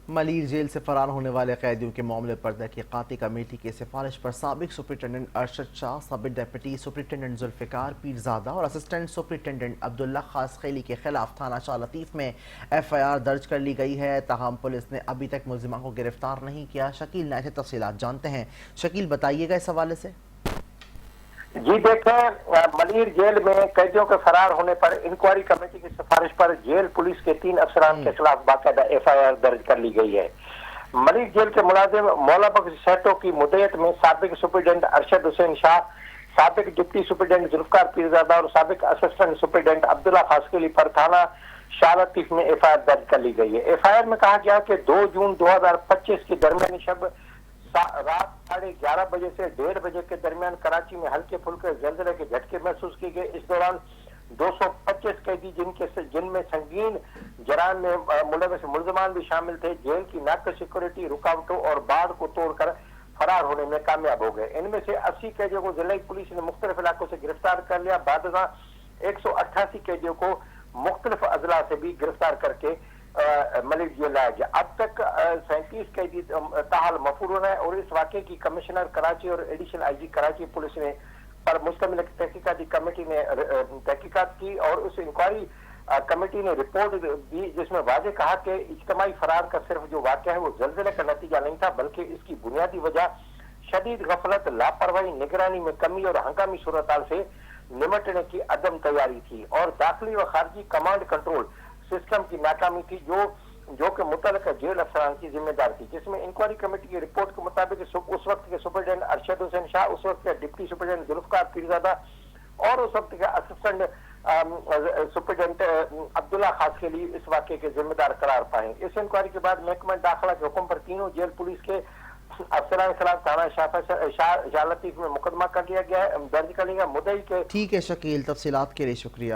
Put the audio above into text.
Malir jail سے فرار ہونے والے قیدیوں کے معاملے پر تحقیقاتی کمیٹی کی سفارش پر سابق سپرنٹنڈنٹ ارشد شاہ، سابق ڈپٹی سپرنٹنڈنٹ ذوالفقار پیرزادہ اور اسسٹنٹ سپرنٹنڈنٹ عبداللہ خاصخیلی کے خلاف تھانہ شاہ لطیف میں ایف آئی آر درج کر لی گئی ہے۔ تاہم پولیس نے ابھی تک ملزمان کو گرفتار نہیں کیا۔ شکیل نائٹ سے تفصیلات جانتے ہیں۔ شکیل، بتائیے گا اس حوالے سے۔ جی دیکھیں، ملیر جیل میں قیدیوں کے فرار ہونے پر انکوائری کمیٹی کی سفارش پر جیل پولیس کے 3 افسران کے خلاف باقاعدہ ایف آئی آر درج کر لی گئی ہے۔ ملیر جیل کے ملازم مولا بخش سیٹو کی مدعیت میں سابق سپرنٹنڈنٹ ارشد حسین شاہ، سابق ڈپٹی سپرنٹنڈنٹ ذوالفقار پیرزادہ اور سابق اسسٹنٹ سپرنٹنڈنٹ عبداللہ خاصخیلی پر تھانہ شاہ لطیف میں ایف آئی آر درج کر لی گئی ہے۔ ایف آئی آر میں کہا گیا کہ 2 جون 2025 کی درمیانی شب رات 11:30 بجے سے 1:30 بجے کے درمیان کراچی میں ہلکے پھلکے زلزلے کے جھٹکے محسوس کیے گئے۔ اس دوران 225 قیدی جن میں سنگین جرائم میں ملوث ملزمان بھی شامل تھے، جیل کی ناقص سیکورٹی، رکاوٹوں اور باڑ کو توڑ کر فرار ہونے میں کامیاب ہو گئے۔ ان میں سے 80 قیدیوں کو ضلعی پولیس نے مختلف علاقوں سے گرفتار کر لیا۔ بعد ازاں 188 قیدیوں کو مختلف اضلاع سے بھی گرفتار کر کے ملیر جیل لایا گیا۔ اب تک 37 قیدی تاحال مفرور ہیں اور اس واقعے کی کمشنر کراچی اور additional I G Karachi police نے پر مشتمل تحقیقاتی کمیٹی نے تحقیقات کی اور اس انکوائری کمیٹی نے رپورٹ دی، جس میں واضح کہا کہ اجتماعی فرار کا صرف جو واقعہ ہے وہ زلزلے کا نتیجہ نہیں تھا، بلکہ اس کی بنیادی وجہ شدید غفلت، لاپرواہی، نگرانی میں کمی اور ہنگامی صورتحال سے نمٹنے کی عدم تیاری تھی اور داخلی و خارجی کمانڈ کنٹرول سسٹم کی ناکامی تھی جو کہ متعلقہ جیل افسران کی ذمہ دار تھی، جس میں انکوائری کمیٹی کی رپورٹ کے مطابق اس وقت کے سپرنٹنڈنٹ ارشد حسین شاہ، اس وقت کے ڈپٹی سپرنٹنڈنٹ ذوالفقار پیرزادہ اور اس وقت کے اسسٹنٹ سپرنٹنڈنٹ عبداللہ خاصخیلی اس واقعے کے ذمہ دار قرار پائے۔ اس انکوائری کے بعد محکمہ داخلہ کے حکم پر تینوں جیل پولیس کے افسران کے خلاف تھانہ شاہ لطیف میں مقدمہ کر لیا گیا ہے، درج کر لیا گیا۔ مدعی کے ٹھیک ہے شکیل، تفصیلات کے لیے شکریہ۔